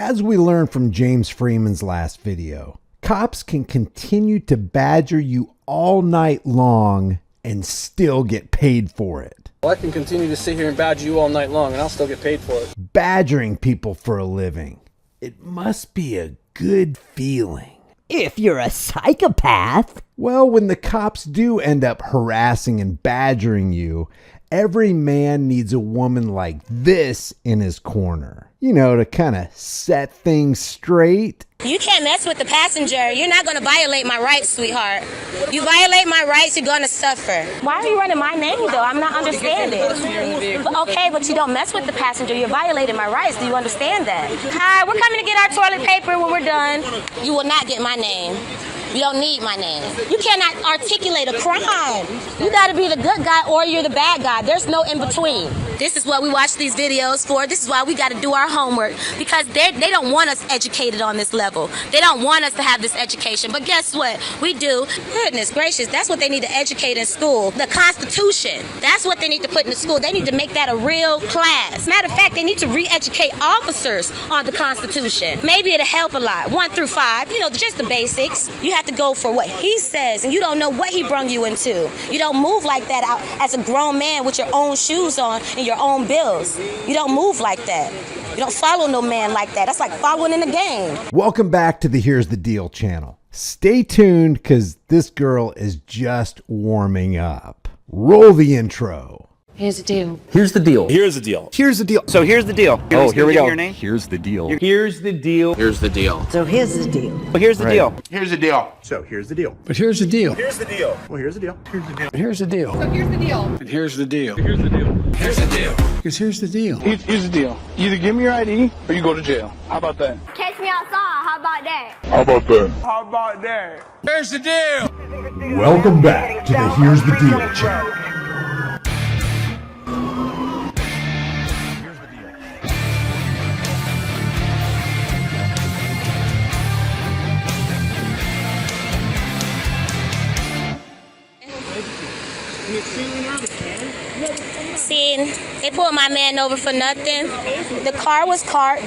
As we learned from James Freeman's last video, cops can continue to badger you all night long and still get paid for it. Well, I can continue to sit here and badger you all night long and I'll still get paid for it. Badgering people for a living. It must be a good feeling. If you're a psychopath. Well, when the cops do end up harassing and badgering you, every man needs a woman like this in his corner. You know, to kind of set things straight. You can't mess with the passenger. You're not going to violate my rights, sweetheart. You violate my rights, you're going to suffer. Why are you running my name, though? I'm not understanding. Okay, but you don't mess with the passenger. You're violating my rights. Do you understand that? Hi, we're coming to get our toilet paper when we're done. You will not get my name. You don't need my name. You cannot articulate a crime. You got to be the good guy or you're the bad guy. There's no in between. This is what we watch these videos for. This is why we got to do our homework, because they don't want us educated on this level. They don't want us to have this education. But guess what? We do. Goodness gracious, that's what they need to educate in school. The Constitution. That's what they need to put in the school. They need to make that a real class. Matter of fact, they need to re-educate officers on the Constitution. Maybe it'll help a lot. 1 through 5, you know, just the basics. You have to go for what he says, and you don't know what he brung you into. You don't move like that out as a grown man with your own shoes on and your own bills. You don't move like that. You don't follow no man like that. That's like following in the game. Welcome back to the Here's the Deal channel. Stay tuned, because this girl is just warming up. Roll the intro. Here's the deal. Here's the deal. Here's the deal. Here's the deal. So here's the deal. Oh, here we go. Here's the deal. Here's the deal. Here's the deal. So here's the deal. Well, here's the deal. Here's the deal. So here's the deal. But here's the deal. Here's the deal. Well, here's the deal. Here's the deal. Here's the deal. So here's the deal. And here's the deal. Here's the deal. Here's the deal. Because here's the deal. Here's the deal. Either give me your ID or you go to jail. How about that? Catch me outside. How about that? How about that? How about that? Here's the deal. Welcome back to the Here's the Deal channel. See, they pulled my man over for nothing. The car was parked.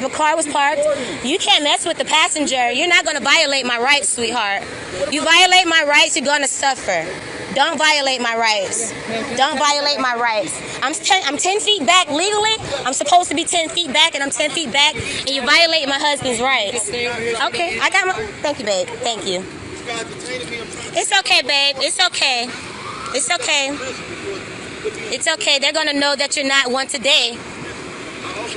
You can't mess with the passenger. You're not going to violate my rights, sweetheart. You violate my rights, you're going to suffer. Don't violate my rights. Don't violate my rights. I'm 10 feet back legally. I'm supposed to be 10 feet back, and I'm 10 feet back, and you violate my husband's rights. Okay, I got my... Thank you, babe. Thank you. It's okay, babe. It's okay. It's okay. It's okay. They're going to know that you're not one today.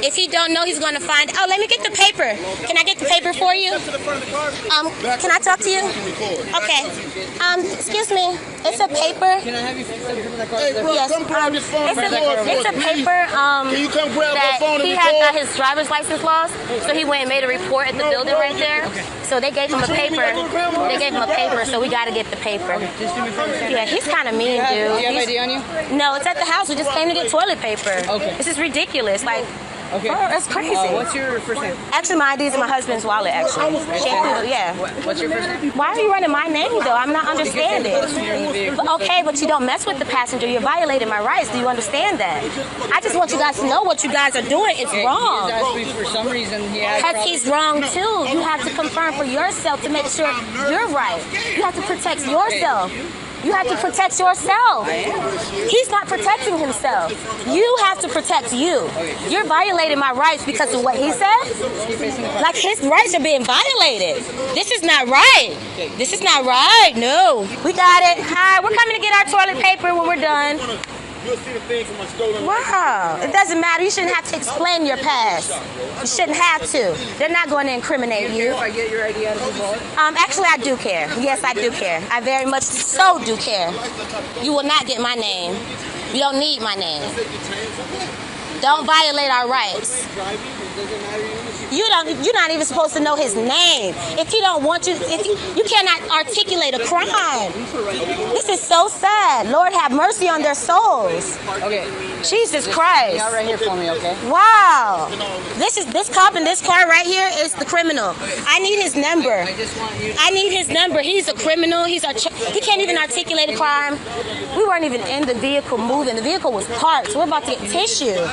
If he don't know, he's going to find... Oh, let me get the paper. Can I get the paper for you? Can I talk to you? Okay. Excuse me. It's a paper. Can I have you fix the car? Yes. It's a paper Can you come grab that the phone and he had record? his driver's license lost, so he went and made a report at the building right there. So they gave him a paper. So we got to get the paper. Yeah, he's kind of mean, dude. Do you have ID on you? No, it's at the house. We just came to get toilet paper. Okay. This is ridiculous. Like, Okay. bro, that's crazy. What's your first name? Actually, my ID is in my husband's wallet, actually. Yeah. What's your first name? Why are you running my name, though? I'm not understanding. Okay, but you don't mess with the passenger. You're violating my rights. Do you understand that? I just want you guys to know what you guys are doing is wrong. For some reason, Because he's wrong, too. You have to confirm for yourself to make sure you're right. You have to protect yourself. You have to protect yourself. He's not protecting himself. You have to protect you. You're violating my rights because of what he said. Like, his rights are being violated. This is not right. This is not right. No. We got it. Hi, we're coming to get our toilet paper when we're done. You'll see the thing from my stolen. Wow. It doesn't matter. You shouldn't have to explain your past. You shouldn't have to. They're not going to incriminate you. If I get your ID out of his wallet? Actually, I do care. Yes, I do care. I very much so do care. You will not get my name. You don't need my name. Don't violate our rights. You're not even supposed to know his name. If he don't want you, you cannot articulate a crime. This is so sad. Lord have mercy on their souls. Okay. Jesus Christ. Out right here for me, okay? Wow. This cop in this car right here is the criminal. I need his number. I need his number. He's a criminal. He can't even articulate a crime. We weren't even in the vehicle moving. The vehicle was parked. We're about to get tissue.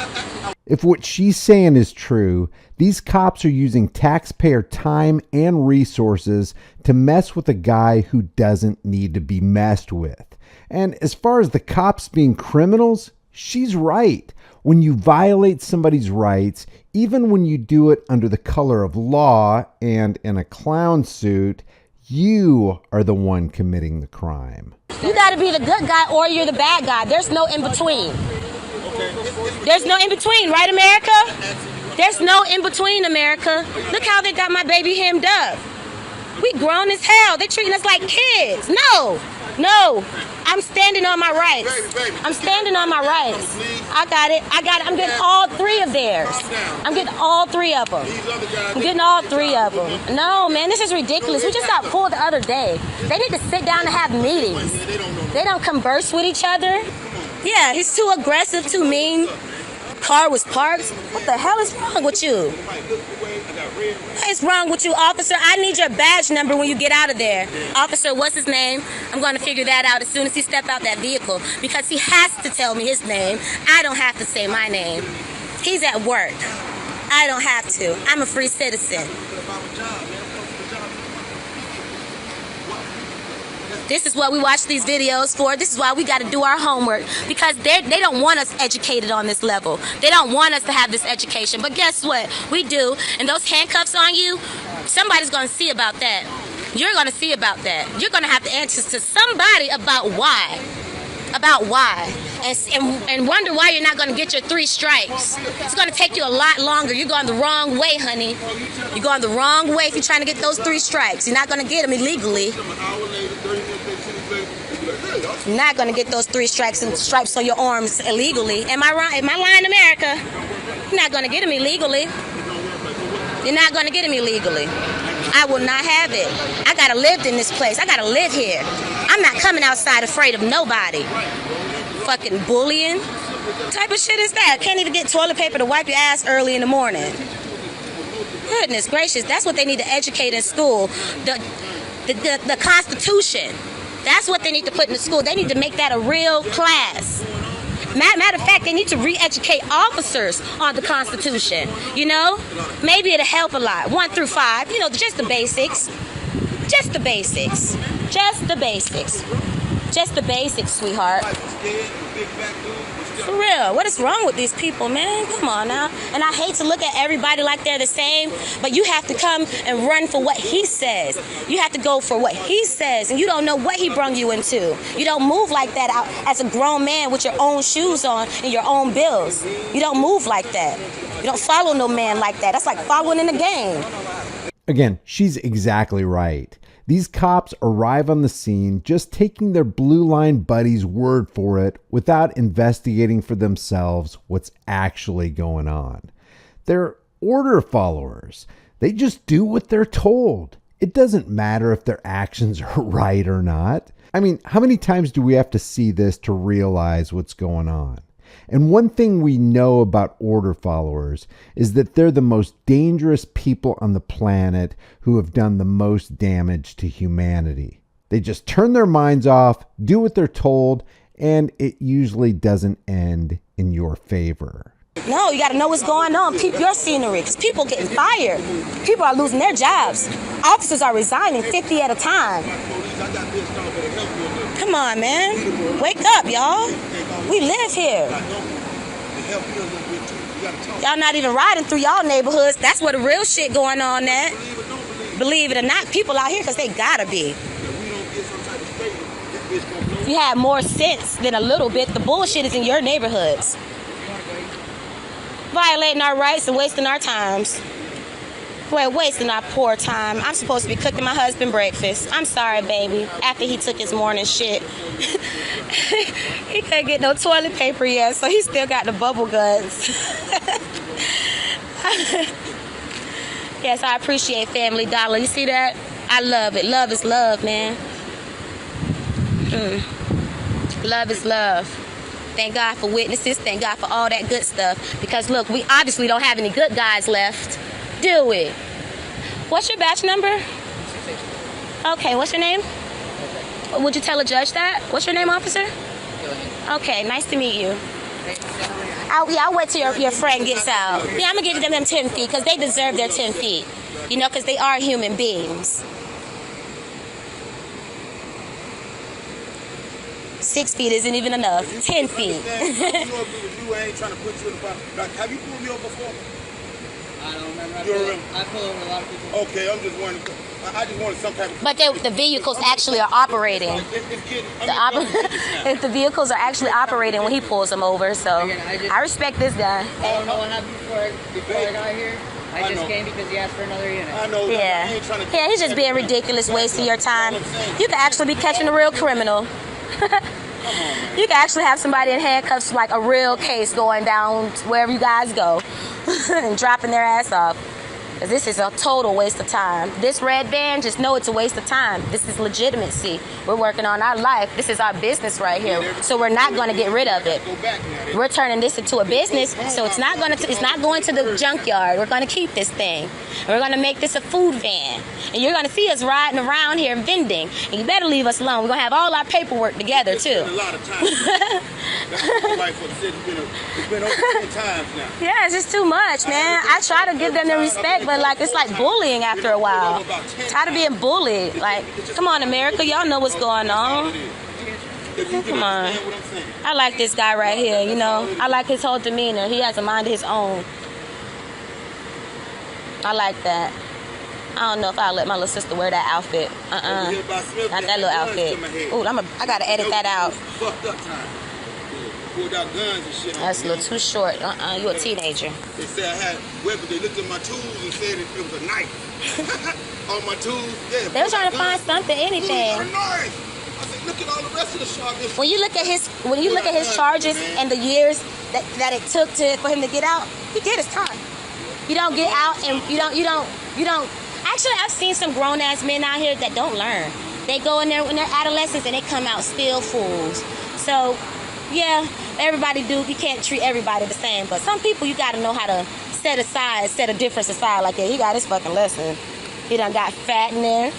If what she's saying is true, these cops are using taxpayer time and resources to mess with a guy who doesn't need to be messed with. And as far as the cops being criminals, she's right. When you violate somebody's rights, even when you do it under the color of law and in a clown suit, you are the one committing the crime. You gotta be the good guy or you're the bad guy. There's no in between. There's no in between, right, America? There's no in between, America. Look how they got my baby hemmed up. We grown as hell. They treating us like kids. No. I'm standing on my rights. I'm standing on my rights. I got it. I'm getting all three of theirs. I'm getting all three of them. I'm getting all three of them. No, man, this is ridiculous. We just got pulled the other day. They need to sit down and have meetings. They don't converse with each other. Yeah, he's too aggressive, too mean. Car was parked. What the hell is wrong with you? What is wrong with you, officer? I need your badge number when you get out of there. Officer, what's his name? I'm going to figure that out as soon as he steps out that vehicle because he has to tell me his name. I don't have to say my name. He's at work. I don't have to. I'm a free citizen. This is what we watch these videos for. This is why we got to do our homework because they don't want us educated on this level. They don't want us to have this education. But guess what? We do. And those handcuffs on you, somebody's going to see about that. You're going to see about that. You're going to have to answer to somebody about why. About why. And wonder why you're not going to get your 3 strikes. It's going to take you a lot longer. You're going the wrong way, honey. You're going the wrong way if you're trying to get those 3 strikes. You're not going to get them illegally. You're not going to get those 3 strikes and stripes on your arms illegally. Am I right? Am I lying, America? You're not going to get them illegally. You're not going to get them illegally. I will not have it. I got to live in this place. I got to live here. I'm not coming outside afraid of nobody. Fucking bullying. What type of shit is that? Can't even get toilet paper to wipe your ass early in the morning. Goodness gracious. That's what they need to educate in school. The Constitution. That's what they need to put in the school. They need to make that a real class. Matter of fact, they need to re-educate officers on the Constitution. You know, maybe it'll help a lot. 1 through 5, you know, just the basics. Just the basics. Just the basics. Just the basics, sweetheart. For real, what is wrong with these people, man? Come on now. And I hate to look at everybody like they're the same, but you have to come and run for what he says. You have to go for what he says, and you don't know what he brung you into. You don't move like that out as a grown man with your own shoes on and your own bills. You don't move like that. You don't follow no man like that. That's like following in the game. Again, she's exactly right. These cops arrive on the scene just taking their blue line buddy's word for it without investigating for themselves what's actually going on. They're order followers. They just do what they're told. It doesn't matter if their actions are right or not. I mean, how many times do we have to see this to realize what's going on? And one thing we know about order followers is that they're the most dangerous people on the planet who have done the most damage to humanity. They just turn their minds off, do what they're told, and it usually doesn't end in your favor. No, you got to know what's going on. Peep your scenery, because people getting fired. People are losing their jobs. Officers are resigning 50 at a time. Come on, man. Wake up, y'all. We live here. Y'all not even riding through y'all neighborhoods. That's where the real shit going on at. Believe it or not, people out here because they gotta be. You have more sense than a little bit. The bullshit is in your neighborhoods. Violating our rights and wasting our times. We're wasting our poor time. I'm supposed to be cooking my husband breakfast. I'm sorry, baby. After he took his morning shit. He couldn't get no toilet paper yet, so he still got the bubble guts. Yes, I appreciate Family Dollar. You see that? I love it. Love is love, man. Love is love. Thank God for witnesses. Thank God for all that good stuff. Because, look, we obviously don't have any good guys left. Do it. What's your batch number? Okay, what's your name? Would you tell a judge that? What's your name, officer? Okay, nice to meet you. I'll wait till your friend gets out. Yeah, I'm going to give them 10 feet because they deserve their 10 feet. You know, because they are human beings. 6 feet isn't even enough. 10 feet. I ain't trying to put you in the box. Like, have you pulled me over before? I don't remember. I pull over a lot of people. Okay, I'm just wondering. I just wanted some type of... But the vehicles actually are operating. The vehicles are actually operating when he pulls them over, so I respect this guy. I don't know what happened before I got here. I just came because he asked for another unit. I know. Yeah. Yeah, he's just being ridiculous, wasting your time. You could actually be catching a real criminal. You could actually have somebody in handcuffs, like a real case going down wherever you guys go and dropping their ass off. Because this is a total waste of time. This red band, just know it's a waste of time. This is legitimacy. We're working on our life. This is our business right here. So we're not going to get rid of it. We're turning this into a business, so it's not going to the junkyard. We're going to keep this thing. We're going to make this a food van. And you're going to see us riding around here vending. And you better leave us alone. We're going to have all our paperwork together, too. A lot of time. It's been over 10 times now. Yeah, it's just too much, man. I try to give them the respect, but like it's like bullying after a while. Tired of being bullied. Like, come on, America, y'all know what's going on. Come on. I like this guy right here, you know. I like his whole demeanor. He has a mind of his own. I like that. I don't know if I'll let my little sister wear that outfit. Not that little outfit. Ooh, I gotta edit that out. That's a little too short. You a teenager. They said I had weapons. They looked at my tools and said it was a knife. On my tools, yeah. They were trying to find something, anything. I said, look at all the rest of the charges. When you look at his charges and the years that it took for him to get out, he did his time. You don't get out and you don't. Actually, I've seen some grown ass men out here that don't learn. They go in there when they're adolescents and they come out still fools. So, yeah, everybody do. You can't treat everybody the same, but some people you gotta know how to set a difference aside. Like, yeah, he got his fucking lesson. He done got fat in there.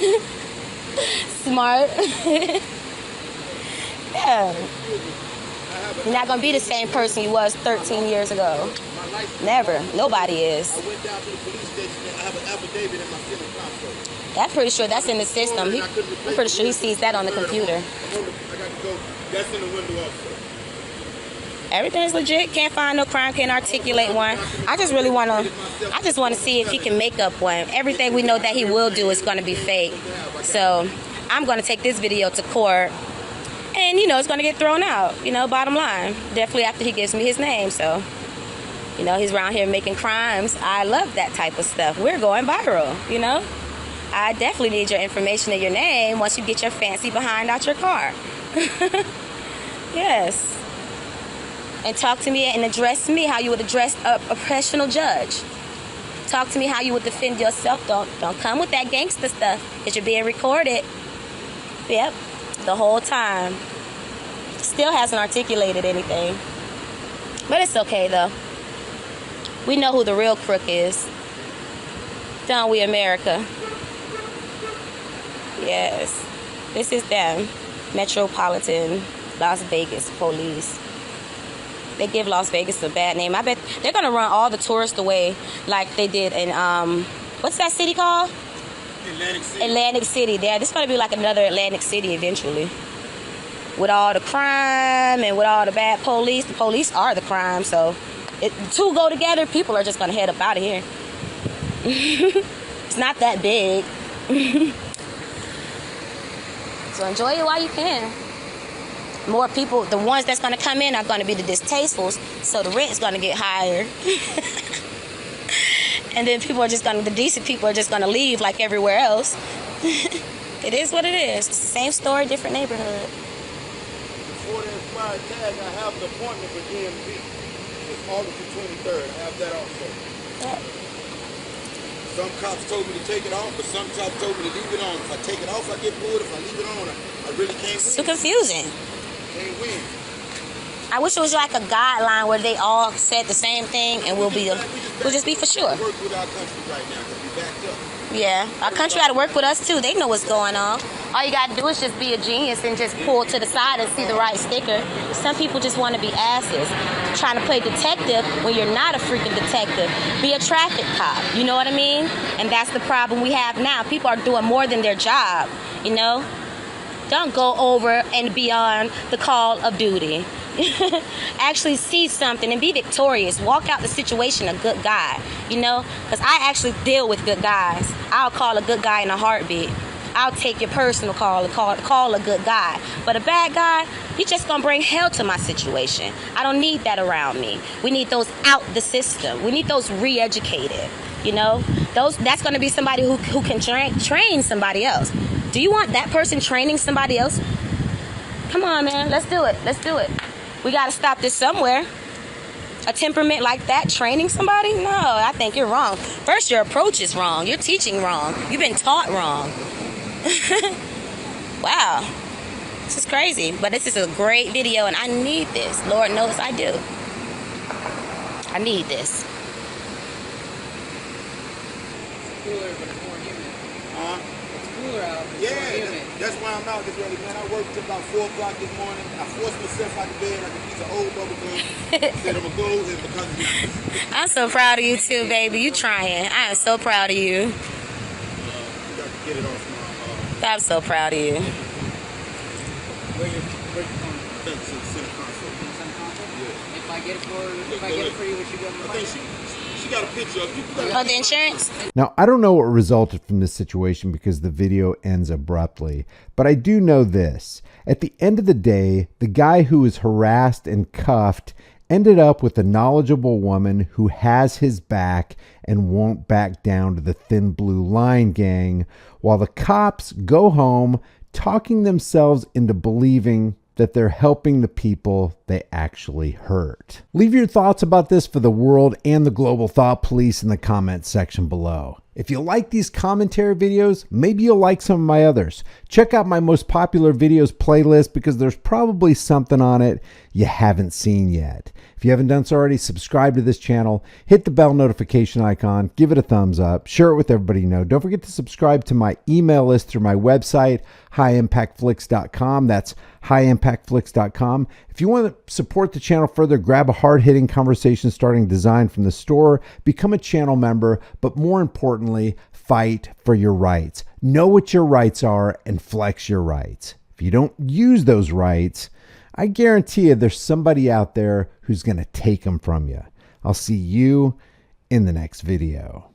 Smart. Yeah. You're not gonna be the same person you was 13 years ago. Never. Nobody is. I went down to the police station and I have an affidavit in my center console. I'm pretty sure that's in the system. I'm pretty sure he sees that on the computer. I got to go. That's in the window also. Everything's legit. Can't find no crime. Can't articulate one. I just want to see if he can make up one. Everything we know that he will do is going to be fake. So I'm going to take this video to court. And, you know, it's going to get thrown out. You know, bottom line. Definitely after he gives me his name. So, you know, he's around here making crimes. I love that type of stuff. We're going viral, you know. I definitely need your information and your name once you get your fancy behind out your car. Yes. And talk to me and address me how you would address a professional judge. Talk to me how you would defend yourself. Don't come with that gangster stuff because you're being recorded. Yep, the whole time. Still hasn't articulated anything. But it's okay, though. We know who the real crook is. Don't we, America? Yes. This is them. Metropolitan Las Vegas Police. They give Las Vegas a bad name. I bet they're going to run all the tourists away like they did in, what's that city called? Atlantic City. Atlantic City. Yeah, this is going to be like another Atlantic City eventually. With all the crime and with all the bad police. The police are the crime, so the two go together, people are just going to head up out of here. It's not that big. So enjoy it while you can. More people, the ones that's going to come in are going to be the distastefuls, so the rent's going to get higher. And then the decent people are just going to leave like everywhere else. It is what it is. It's the same story, different neighborhood. Before the expired tag, I have an appointment for DMV. It's August the 23rd. I have that also. Yeah. Some cops told me to take it off, but some cops told me to leave it on. If I take it off, I get pulled. If I leave it on, I really can't win. It's too confusing. Can't win. I wish it was like a guideline where they all said the same thing and we'll just be for sure. We work with our country right now because we backed up. Yeah, our country got to work with us too. They know what's going on. All you gotta do is just be a genius and just pull to the side and see the right sticker. Some people just want to be asses, trying to play detective when you're not a freaking detective. Be a traffic cop, you know what I mean? And that's the problem we have now. People are doing more than their job, you know? Don't go over and beyond the call of duty. Actually see something and be victorious. Walk out the situation a good guy, you know? Because I actually deal with good guys. I'll call a good guy in a heartbeat. I'll take your personal call and call a good guy. But a bad guy, he's just gonna bring hell to my situation. I don't need that around me. We need those out the system. We need those re-educated, you know? That's gonna be somebody who can train somebody else. Do you want that person training somebody else? Come on, man, let's do it. Let's do it. We gotta stop this somewhere. A temperament like that training somebody? No, I think you're wrong. First, your approach is wrong. You're teaching wrong. You've been taught wrong. Wow, this is crazy, but this is a great video and I need this. Lord knows I do. I need this. It's cooler, but it's more humid. It's cooler out, but it's more humid. That's why I'm out this early, man. I worked till about 4 o'clock this morning. I forced myself out of bed like a piece of old bubble gum. Said I'm gonna go and because of this. I'm so proud of you too, baby. You trying. I am so proud of you. You got to get it off my I'm so proud of you. Where's your phone? That's in the center console. Center console? Yeah. If I get it for you, would you go to I think she got a picture of you. Oh, the insurance? Now, I don't know what resulted from this situation because the video ends abruptly, but I do know this. At the end of the day, the guy who was harassed and cuffed ended up with a knowledgeable woman who has his back and won't back down to the Thin Blue Line gang, while the cops go home talking themselves into believing that they're helping the people they actually hurt. Leave your thoughts about this for the world and the global thought police in the comments section below. If you like these commentary videos, maybe you'll like some of my others. Check out my most popular videos playlist because there's probably something on it you haven't seen yet. If you haven't done so already, subscribe to this channel, hit the bell notification icon, give it a thumbs up, share it with everybody you know. Don't forget to subscribe to my email list through my website, highimpactflix.com. That's highimpactflix.com. If you want to support the channel further, grab a hard-hitting conversation starting design from the store, become a channel member, but more importantly, fight for your rights. Know what your rights are and flex your rights. If you don't use those rights, I guarantee you there's somebody out there who's going to take them from you. I'll see you in the next video.